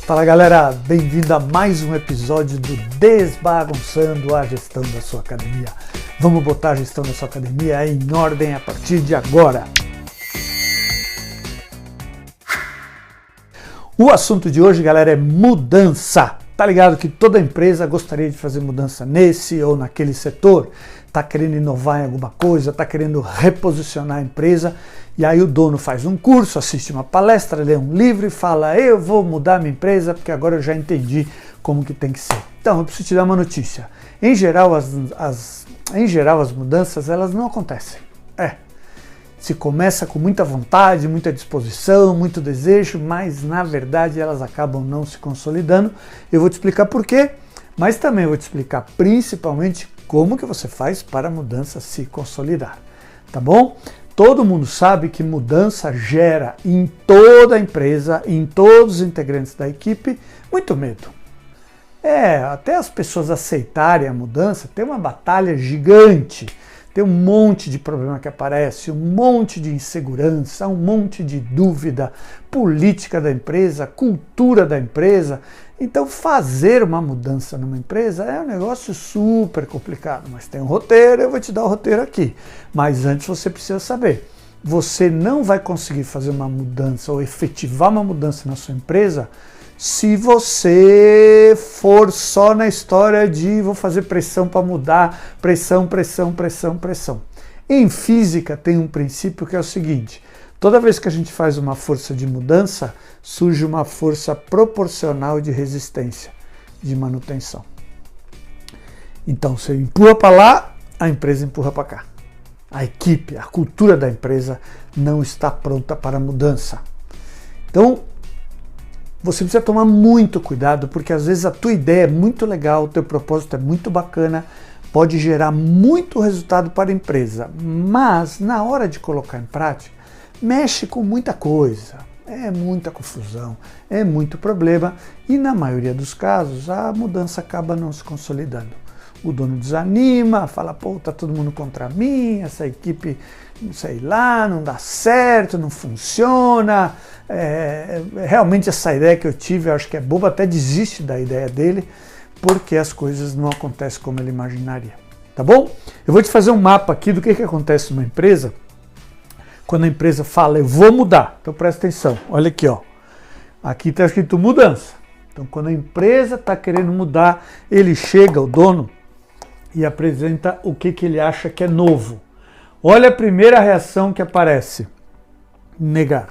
Fala galera, bem-vindo a mais um episódio do Desbagunçando a Gestão da Sua Academia. Vamos botar a gestão da sua academia em ordem a partir de agora. O assunto de hoje, galera, é mudança. Tá ligado que toda empresa gostaria de fazer mudança nesse ou naquele setor? Tá querendo inovar em alguma coisa, tá querendo reposicionar a empresa, e aí o dono faz um curso, assiste uma palestra, lê um livro e fala: eu vou mudar minha empresa porque agora eu já entendi como que tem que ser. Então, eu preciso te dar uma notícia. Em geral, as mudanças, elas não acontecem. Se começa com muita vontade, muita disposição, muito desejo, mas na verdade elas acabam não se consolidando. Eu vou te explicar por quê, mas também vou te explicar principalmente como que você faz para a mudança se consolidar, tá bom? Todo mundo sabe que mudança gera em toda a empresa, em todos os integrantes da equipe, muito medo. Até as pessoas aceitarem a mudança, tem uma batalha gigante. Tem um monte de problema que aparece, um monte de insegurança, um monte de dúvida, política da empresa, cultura da empresa. Então fazer uma mudança numa empresa é um negócio super complicado, mas tem um roteiro, eu vou te dar o roteiro aqui. Mas antes você precisa saber, você não vai conseguir fazer uma mudança ou efetivar uma mudança na sua empresa se você for só na história de vou fazer pressão para mudar, pressão. Em física tem um princípio que é o seguinte: toda vez que a gente faz uma força de mudança, surge uma força proporcional de resistência, de manutenção. Então você empurra para lá, a empresa empurra para cá. A equipe, a cultura da empresa não está pronta para a mudança. Então, você precisa tomar muito cuidado, porque às vezes a tua ideia é muito legal, o teu propósito é muito bacana, pode gerar muito resultado para a empresa, mas na hora de colocar em prática, mexe com muita coisa, é muita confusão, é muito problema e na maioria dos casos a mudança acaba não se consolidando. O dono desanima, fala: pô, tá todo mundo contra mim, essa equipe, não sei lá, não dá certo, não funciona, realmente essa ideia que eu tive, eu acho que é boba, até desiste da ideia dele, porque as coisas não acontecem como ele imaginaria, tá bom? Eu vou te fazer um mapa aqui do que acontece numa empresa, quando a empresa fala: eu vou mudar. Então presta atenção, olha aqui, ó. Aqui está escrito mudança. Então quando a empresa está querendo mudar, ele chega, o dono, e apresenta o que ele acha que é novo. Olha a primeira reação que aparece: negar.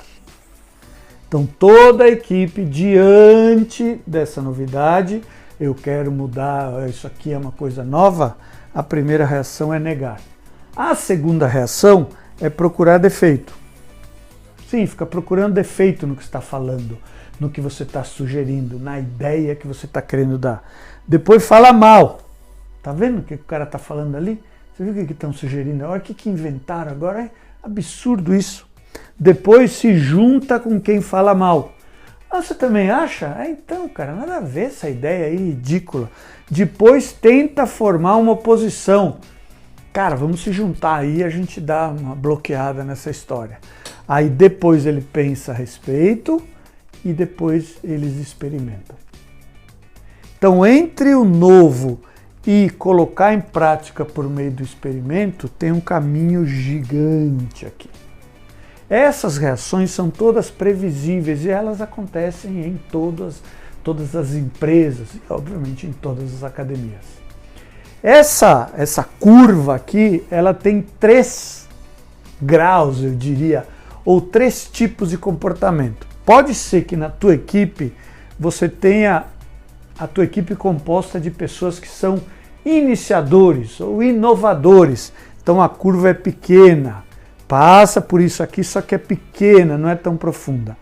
Então toda a equipe, diante dessa novidade, eu quero mudar, isso aqui é uma coisa nova, a primeira reação é negar. A segunda reação é procurar defeito. Sim, fica procurando defeito no que está falando, no que você está sugerindo, na ideia que você está querendo dar. Depois fala mal. Tá vendo o que o cara está falando ali? Você viu o que estão sugerindo? Olha o que inventaram agora, é absurdo isso. Depois se junta com quem fala mal. Ah, você também acha? Então, cara, nada a ver essa ideia aí ridícula. Depois tenta formar uma oposição. Cara, vamos se juntar aí, a gente dá uma bloqueada nessa história. Aí depois ele pensa a respeito e depois eles experimentam. Então, entre o novo e colocar em prática por meio do experimento, tem um caminho gigante aqui. Essas reações são todas previsíveis e elas acontecem em todas as empresas e, obviamente, em todas as academias. Essa curva aqui, ela tem 3 graus, eu diria, ou 3 tipos de comportamento. Pode ser que na tua equipe você tenha a tua equipe composta de pessoas que são iniciadores ou inovadores. Então a curva é pequena, passa por isso aqui, só que é pequena, não é tão profunda.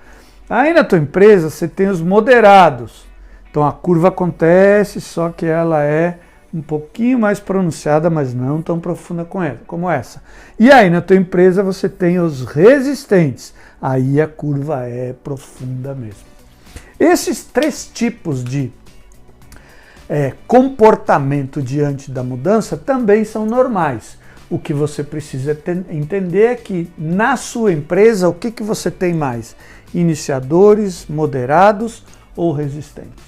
Aí na tua empresa você tem os moderados. Então a curva acontece, só que ela é um pouquinho mais pronunciada, mas não tão profunda como essa. E aí na tua empresa você tem os resistentes. Aí a curva é profunda mesmo. Esses 3 tipos de comportamento diante da mudança também são normais. O que você precisa entender é que na sua empresa, o que você tem mais? Iniciadores, moderados ou resistentes?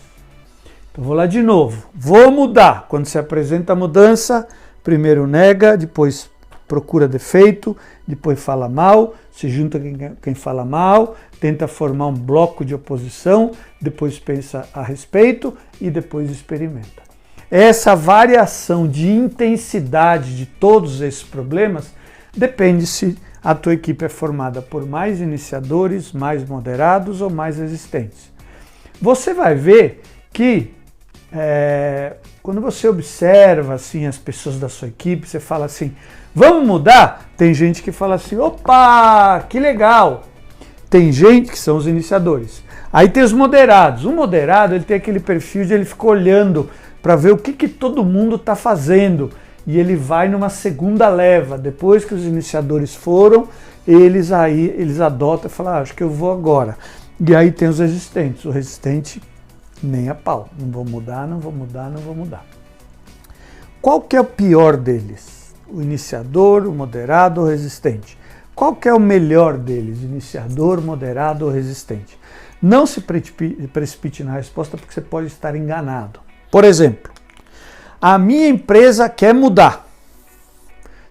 Então vou lá de novo. Vou mudar. Quando se apresenta a mudança, primeiro nega, depois procura defeito, depois fala mal, se junta quem fala mal, tenta formar um bloco de oposição, depois pensa a respeito e depois experimenta. Essa variação de intensidade de todos esses problemas depende se a tua equipe é formada por mais iniciadores, mais moderados ou mais resistentes. Você vai ver que quando você observa assim, as pessoas da sua equipe, você fala assim, vamos mudar? Tem gente que fala assim, opa, que legal! Tem gente que são os iniciadores. Aí tem os moderados. O moderado ele tem aquele perfil de ele ficar olhando para ver o que todo mundo está fazendo. E ele vai numa segunda leva. Depois que os iniciadores foram, eles adotam e falam, acho que eu vou agora. E aí tem os resistentes. O resistente nem a pau. Não vou mudar, não vou mudar, não vou mudar. Qual que é o pior deles? O iniciador, o moderado ou o resistente? Qual que é o melhor deles? Iniciador, moderado ou resistente? Não se precipite na resposta porque você pode estar enganado. Por exemplo, a minha empresa quer mudar.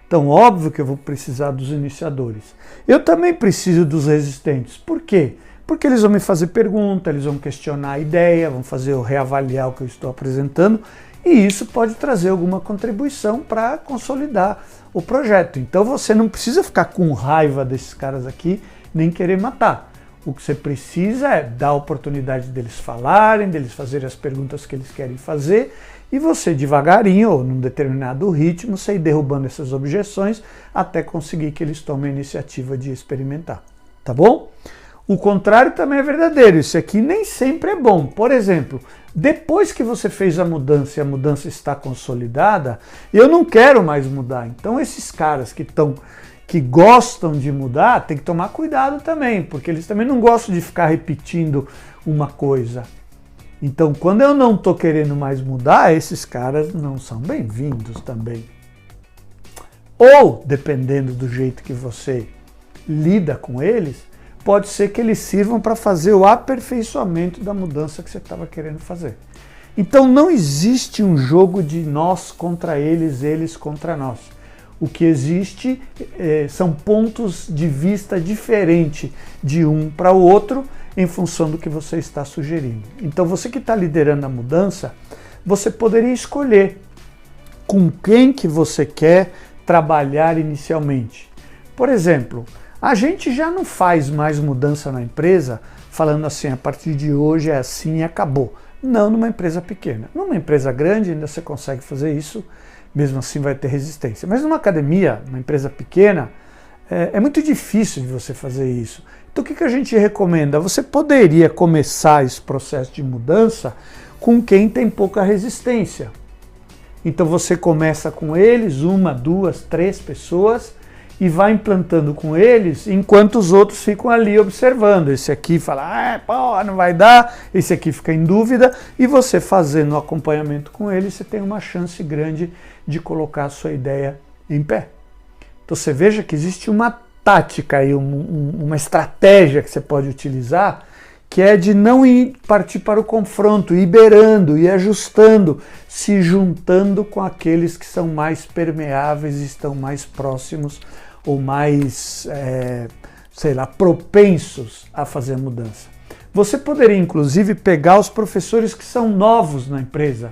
Então, óbvio que eu vou precisar dos iniciadores. Eu também preciso dos resistentes. Por quê? Porque eles vão me fazer pergunta, eles vão questionar a ideia, vão fazer eu reavaliar o que eu estou apresentando e isso pode trazer alguma contribuição para consolidar o projeto. Então você não precisa ficar com raiva desses caras aqui, nem querer matar. O que você precisa é dar a oportunidade deles falarem, deles fazerem as perguntas que eles querem fazer e você devagarinho ou num determinado ritmo, você ir derrubando essas objeções até conseguir que eles tomem a iniciativa de experimentar. Tá bom? O contrário também é verdadeiro, isso aqui nem sempre é bom. Por exemplo, depois que você fez a mudança e a mudança está consolidada, eu não quero mais mudar. Então esses caras que gostam de mudar, tem que tomar cuidado também, porque eles também não gostam de ficar repetindo uma coisa. Então quando eu não estou querendo mais mudar, esses caras não são bem-vindos também. Ou, dependendo do jeito que você lida com eles, pode ser que eles sirvam para fazer o aperfeiçoamento da mudança que você estava querendo fazer. Então não existe um jogo de nós contra eles, eles contra nós. O que existe são pontos de vista diferentes de um para o outro em função do que você está sugerindo. Então você que está liderando a mudança, você poderia escolher com quem que você quer trabalhar inicialmente. Por exemplo, a gente já não faz mais mudança na empresa falando assim, a partir de hoje é assim e acabou. Não numa empresa pequena. Numa empresa grande ainda você consegue fazer isso, mesmo assim vai ter resistência. Mas numa academia, numa empresa pequena, é muito difícil de você fazer isso. Então o que a gente recomenda? Você poderia começar esse processo de mudança com quem tem pouca resistência. Então você começa com eles, 1, 2, 3 pessoas, e vai implantando com eles, enquanto os outros ficam ali observando. Esse aqui fala, pô, não vai dar, esse aqui fica em dúvida, e você fazendo o acompanhamento com eles, você tem uma chance grande de colocar a sua ideia em pé. Então você veja que existe uma tática aí, uma estratégia que você pode utilizar, que é de não partir para o confronto, ir beirando, ir ajustando, se juntando com aqueles que são mais permeáveis e estão mais próximos ou mais, propensos a fazer a mudança. Você poderia, inclusive, pegar os professores que são novos na empresa,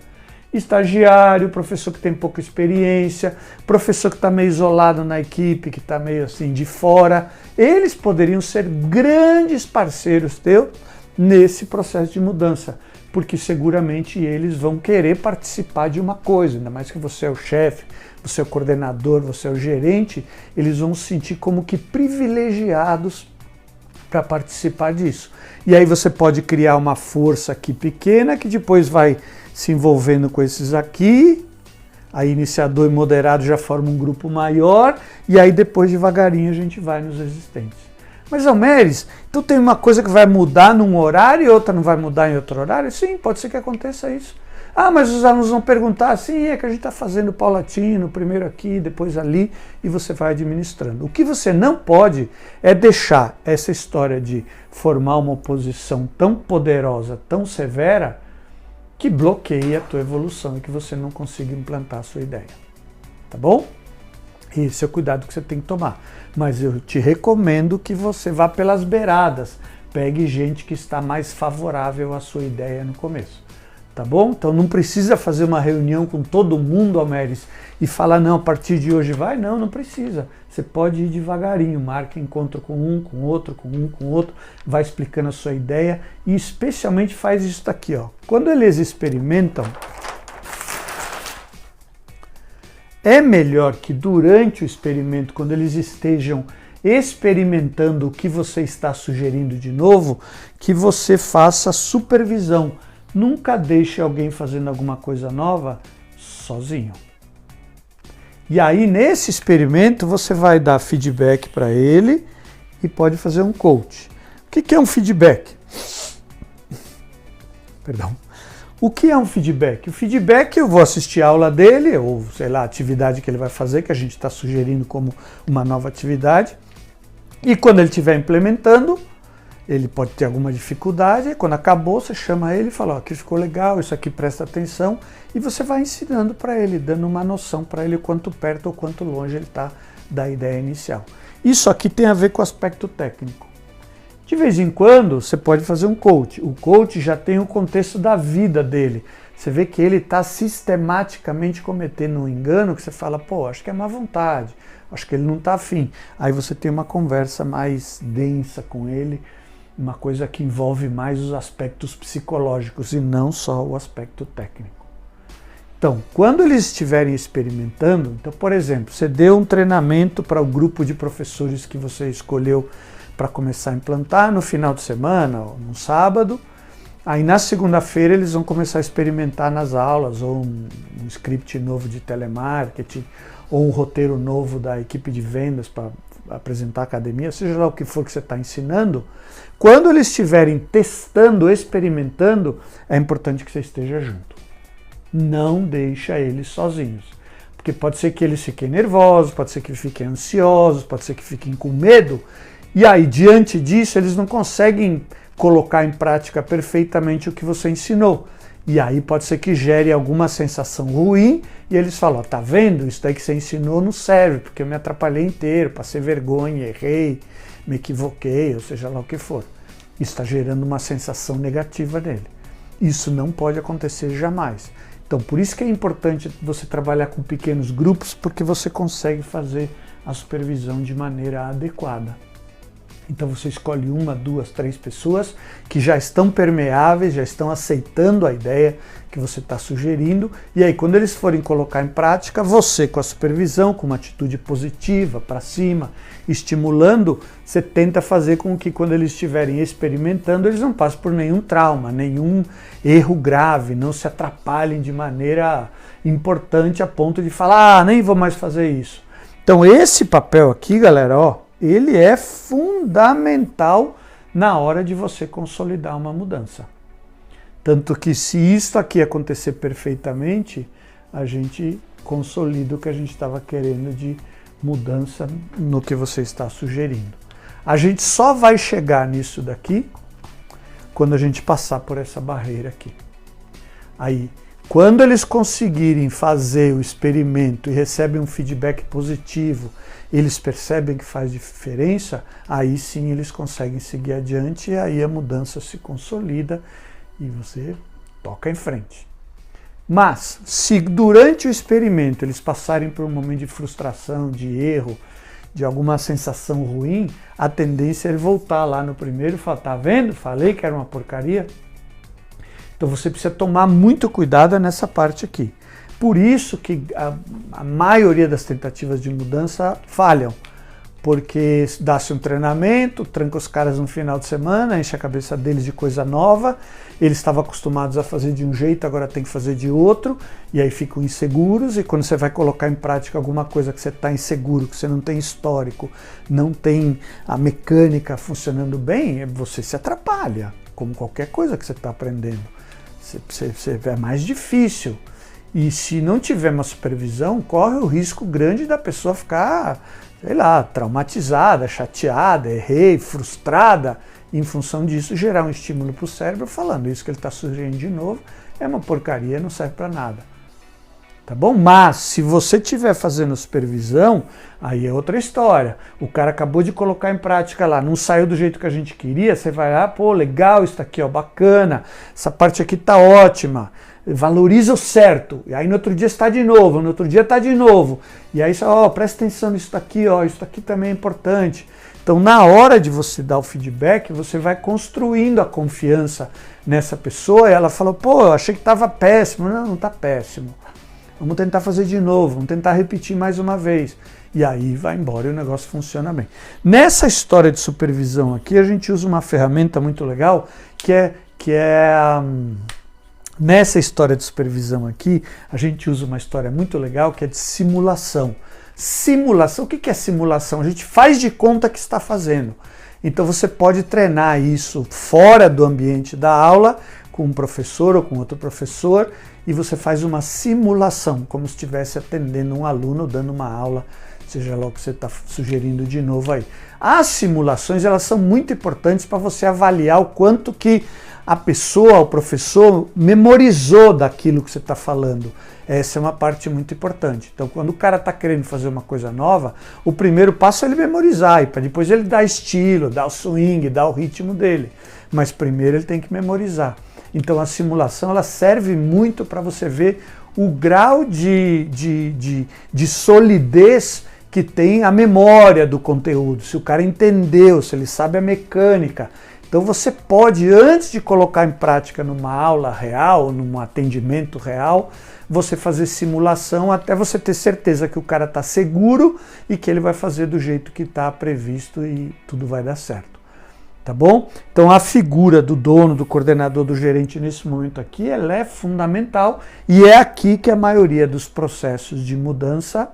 estagiário, professor que tem pouca experiência, professor que está meio isolado na equipe, que está meio assim de fora, eles poderiam ser grandes parceiros teus nesse processo de mudança, porque seguramente eles vão querer participar de uma coisa, ainda mais que você é o chefe, você é o coordenador, você é o gerente, eles vão se sentir como que privilegiados para participar disso. E aí você pode criar uma força aqui pequena que depois vai se envolvendo com esses aqui, aí iniciador e moderado já formam um grupo maior, e aí depois devagarinho a gente vai nos resistentes. Mas, Almeres, então tem uma coisa que vai mudar num horário e outra não vai mudar em outro horário? Sim, pode ser que aconteça isso. Ah, mas os alunos vão perguntar, sim, é que a gente está fazendo paulatino, primeiro aqui, depois ali, e você vai administrando. O que você não pode é deixar essa história de formar uma oposição tão poderosa, tão severa, que bloqueie a tua evolução e que você não consiga implantar a sua ideia. Tá bom? Esse é o cuidado que você tem que tomar. Mas eu te recomendo que você vá pelas beiradas. Pegue gente que está mais favorável à sua ideia no começo. Tá bom? Então não precisa fazer uma reunião com todo mundo, Almeres, e falar, não, a partir de hoje vai. Não, não precisa. Você pode ir devagarinho, marca encontro com um, com outro, com um, com outro, vai explicando a sua ideia e especialmente faz isso daqui, ó. Quando eles experimentam, é melhor que durante o experimento, quando eles estejam experimentando o que você está sugerindo de novo, que você faça supervisão. Nunca deixe alguém fazendo alguma coisa nova sozinho. E aí, nesse experimento, você vai dar feedback para ele e pode fazer um coach. O que é um feedback? Perdão. O que é um feedback? O feedback, eu vou assistir a aula dele, ou sei lá, a atividade que ele vai fazer, que a gente está sugerindo como uma nova atividade. E quando ele estiver implementando, ele pode ter alguma dificuldade, e quando acabou, você chama ele e fala, ó, aqui ficou legal, isso aqui presta atenção, e você vai ensinando para ele, dando uma noção para ele o quanto perto ou quanto longe ele está da ideia inicial. Isso aqui tem a ver com o aspecto técnico. De vez em quando, você pode fazer um coach. O coach já tem o contexto da vida dele. Você vê que ele está sistematicamente cometendo um engano que você fala, pô, acho que é má vontade, acho que ele não está afim. Aí você tem uma conversa mais densa com ele, uma coisa que envolve mais os aspectos psicológicos e não só o aspecto técnico. Então, quando eles estiverem experimentando, então, por exemplo, você deu um treinamento para o grupo de professores que você escolheu para começar a implantar no final de semana, ou no sábado, aí na segunda-feira eles vão começar a experimentar nas aulas, ou um script novo de telemarketing, ou um roteiro novo da equipe de vendas para apresentar a academia, seja lá o que for que você está ensinando. Quando eles estiverem testando, experimentando, é importante que você esteja junto. Não deixa eles sozinhos. Porque pode ser que eles fiquem nervosos, pode ser que fiquem ansiosos, pode ser que fiquem com medo. E aí, diante disso, eles não conseguem colocar em prática perfeitamente o que você ensinou. E aí pode ser que gere alguma sensação ruim e eles falam, ó, tá vendo? Isso daí que você ensinou não serve, porque eu me atrapalhei inteiro, passei vergonha, errei, me equivoquei, ou seja lá o que for. Isso está gerando uma sensação negativa nele. Isso não pode acontecer jamais. Então, por isso que é importante você trabalhar com pequenos grupos, porque você consegue fazer a supervisão de maneira adequada. Então você escolhe 1, 2, 3 pessoas que já estão permeáveis, já estão aceitando a ideia que você está sugerindo, e aí quando eles forem colocar em prática, você com a supervisão, com uma atitude positiva, para cima, estimulando, você tenta fazer com que quando eles estiverem experimentando, eles não passem por nenhum trauma, nenhum erro grave, não se atrapalhem de maneira importante a ponto de falar, nem vou mais fazer isso. Então esse papel aqui, galera, ó, ele é fundamental na hora de você consolidar uma mudança. Tanto que se isso aqui acontecer perfeitamente, a gente consolida o que a gente estava querendo de mudança no que você está sugerindo. A gente só vai chegar nisso daqui quando a gente passar por essa barreira aqui. Aí, quando eles conseguirem fazer o experimento e recebem um feedback positivo, eles percebem que faz diferença, aí sim eles conseguem seguir adiante e aí a mudança se consolida e você toca em frente. Mas, se durante o experimento eles passarem por um momento de frustração, de erro, de alguma sensação ruim, a tendência é ele voltar lá no primeiro e falar, tá vendo? Falei que era uma porcaria. Então você precisa tomar muito cuidado nessa parte aqui. Por isso que a maioria das tentativas de mudança falham, porque dá-se um treinamento, tranca os caras no final de semana, enche a cabeça deles de coisa nova, eles estavam acostumados a fazer de um jeito, agora tem que fazer de outro, e aí ficam inseguros, e quando você vai colocar em prática alguma coisa que você está inseguro, que você não tem histórico, não tem a mecânica funcionando bem, você se atrapalha, como qualquer coisa que você está aprendendo. É mais difícil. E se não tiver uma supervisão, corre o risco grande da pessoa ficar, sei lá, traumatizada, chateada, errei, frustrada, em função disso gerar um estímulo para o cérebro falando isso que ele está sugerindo de novo é uma porcaria, não serve para nada. Tá bom? Mas se você estiver fazendo supervisão, aí é outra história. O cara acabou de colocar em prática lá, não saiu do jeito que a gente queria, você vai lá, pô, legal, isso aqui, ó, bacana, essa parte aqui tá ótima. Valoriza o certo, e aí no outro dia está de novo, no outro dia está de novo, e aí você, ó, presta atenção nisso daqui, ó, isso daqui também é importante. Então, na hora de você dar o feedback, você vai construindo a confiança nessa pessoa, e ela falou, pô, eu achei que estava péssimo. Não, não está péssimo. Vamos tentar fazer de novo, vamos tentar repetir mais uma vez. E aí vai embora e o negócio funciona bem. Nessa história de supervisão aqui, a gente usa uma ferramenta muito legal, nessa história de supervisão aqui, a gente usa uma história muito legal que é de simulação. Simulação, o que é simulação? A gente faz de conta que está fazendo. Então você pode treinar isso fora do ambiente da aula, com um professor ou com outro professor, e você faz uma simulação, como se estivesse atendendo um aluno, dando uma aula, seja lá o que você está sugerindo de novo aí. As simulações, elas são muito importantes para você avaliar o quanto que a pessoa, o professor, memorizou daquilo que você está falando. Essa é uma parte muito importante. Então, quando o cara está querendo fazer uma coisa nova, o primeiro passo é ele memorizar, e para depois ele dar estilo, dar o swing, dar o ritmo dele. Mas primeiro ele tem que memorizar. Então, a simulação ela serve muito para você ver o grau de solidez que tem a memória do conteúdo, se o cara entendeu, se ele sabe a mecânica. Então você pode, antes de colocar em prática numa aula real, num atendimento real, você fazer simulação até você ter certeza que o cara está seguro e que ele vai fazer do jeito que está previsto e tudo vai dar certo. Tá bom? Então a figura do dono, do coordenador, do gerente nesse momento aqui, ela é fundamental e é aqui que a maioria dos processos de mudança,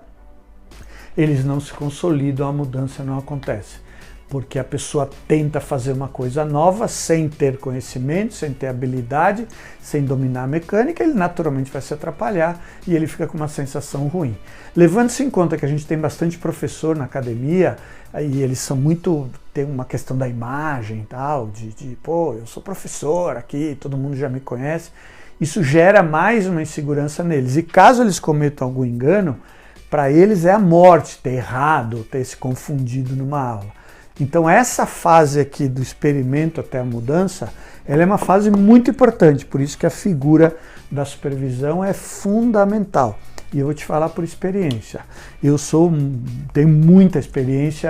eles não se consolidam, a mudança não acontece. Porque a pessoa tenta fazer uma coisa nova sem ter conhecimento, sem ter habilidade, sem dominar a mecânica, ele naturalmente vai se atrapalhar e ele fica com uma sensação ruim. Levando-se em conta que a gente tem bastante professor na academia e eles são muito, tem uma questão da imagem e tal, pô, eu sou professor aqui, todo mundo já me conhece, isso gera mais uma insegurança neles. E caso eles cometam algum engano, para eles é a morte ter errado, ter se confundido numa aula. Então essa fase aqui do experimento até a mudança, ela é uma fase muito importante, por isso que a figura da supervisão é fundamental. E eu vou te falar por experiência. Tenho muita experiência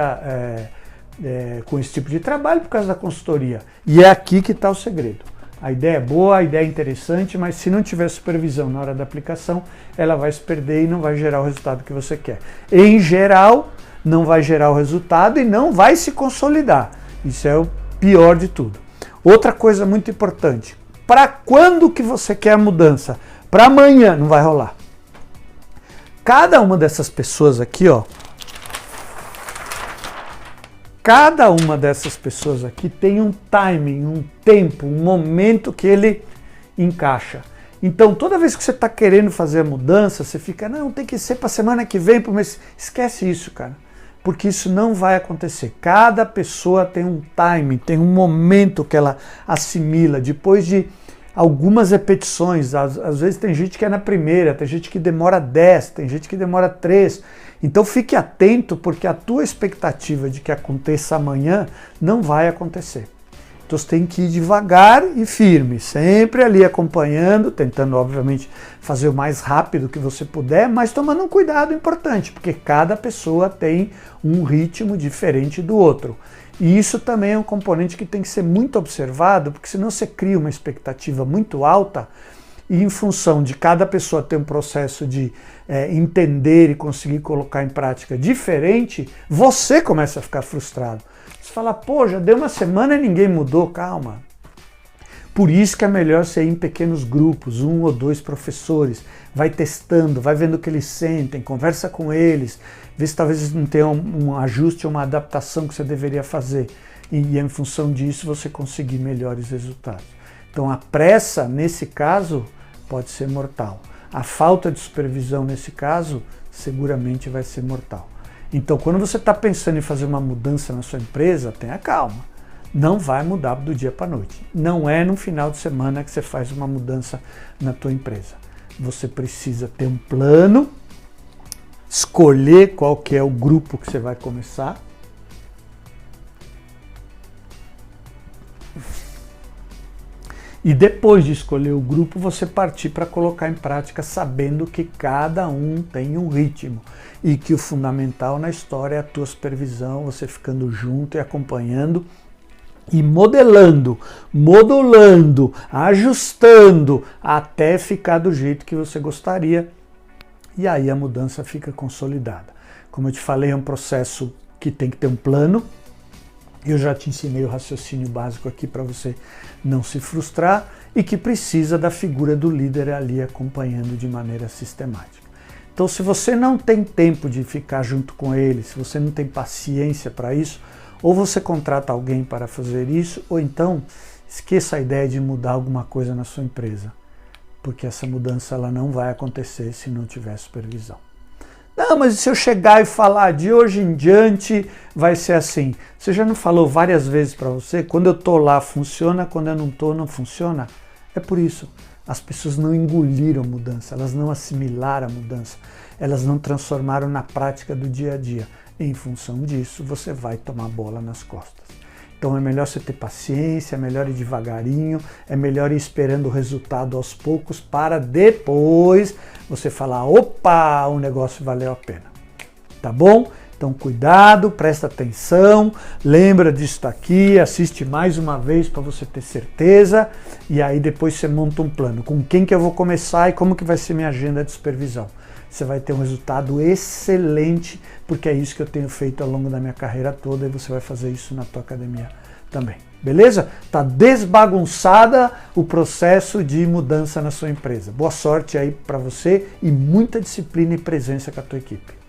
com esse tipo de trabalho por causa da consultoria. E é aqui que está o segredo. A ideia é boa, a ideia é interessante, mas se não tiver supervisão na hora da aplicação, ela vai se perder e não vai gerar o resultado que você quer. Em geral, não vai gerar o resultado e não vai se consolidar. Isso é o pior de tudo. Outra coisa muito importante, para quando que você quer a mudança? Para amanhã, não vai rolar. Cada uma dessas pessoas aqui, ó, cada uma dessas pessoas aqui tem um timing, um tempo, um momento que ele encaixa. Então, toda vez que você está querendo fazer a mudança, você fica, não, tem que ser para a semana que vem, para o mês. Esquece isso, cara, porque isso não vai acontecer. Cada pessoa tem um timing, tem um momento que ela assimila, depois de algumas repetições. Às vezes tem gente que é na primeira, tem gente que demora 10, tem gente que demora 3. Então fique atento, porque a tua expectativa de que aconteça amanhã não vai acontecer. Então você tem que ir devagar e firme, sempre ali acompanhando, tentando obviamente fazer o mais rápido que você puder, mas tomando um cuidado importante, porque cada pessoa tem um ritmo diferente do outro. E isso também é um componente que tem que ser muito observado, porque senão você cria uma expectativa muito alta e em função de cada pessoa ter um processo de entender e conseguir colocar em prática diferente, você começa a ficar frustrado. Você fala, pô, já deu uma semana e ninguém mudou, calma. Por isso que é melhor você ir em pequenos grupos, 1 ou 2 professores, vai testando, vai vendo o que eles sentem, conversa com eles, vê se talvez não tenha um ajuste ou uma adaptação que você deveria fazer. E em função disso você conseguir melhores resultados. Então a pressa, nesse caso, pode ser mortal. A falta de supervisão, nesse caso, seguramente vai ser mortal. Então quando você está pensando em fazer uma mudança na sua empresa, tenha calma. Não vai mudar do dia para a noite. Não é no final de semana que você faz uma mudança na tua empresa. Você precisa ter um plano, escolher qual que é o grupo que você vai começar. E depois de escolher o grupo, você partir para colocar em prática, sabendo que cada um tem um ritmo e que o fundamental na história é a tua supervisão, você ficando junto e acompanhando e modelando, modulando, ajustando até ficar do jeito que você gostaria. E aí a mudança fica consolidada. Como eu te falei, é um processo que tem que ter um plano. Eu já te ensinei o raciocínio básico aqui para você não se frustrar e que precisa da figura do líder ali acompanhando de maneira sistemática. Então, se você não tem tempo de ficar junto com ele, se você não tem paciência para isso, ou você contrata alguém para fazer isso, ou então esqueça a ideia de mudar alguma coisa na sua empresa, porque essa mudança ela não vai acontecer se não tiver supervisão. Não, mas se eu chegar e falar de hoje em diante vai ser assim. Você já não falou várias vezes para você? Quando eu estou lá funciona, quando eu não estou não funciona? É por isso. As pessoas não engoliram a mudança, elas não assimilaram a mudança, elas não transformaram na prática do dia a dia. Em função disso, você vai tomar bola nas costas. Então é melhor você ter paciência, é melhor ir devagarinho, é melhor ir esperando o resultado aos poucos para depois você falar, opa, o negócio valeu a pena. Tá bom? Então cuidado, presta atenção, lembra disso aqui, assiste mais uma vez para você ter certeza e aí depois você monta um plano. Com quem que eu vou começar e como que vai ser minha agenda de supervisão. Você vai ter um resultado excelente, porque é isso que eu tenho feito ao longo da minha carreira toda e você vai fazer isso na tua academia também. Beleza? Tá desbagunçada o processo de mudança na sua empresa. Boa sorte aí para você e muita disciplina e presença com a tua equipe.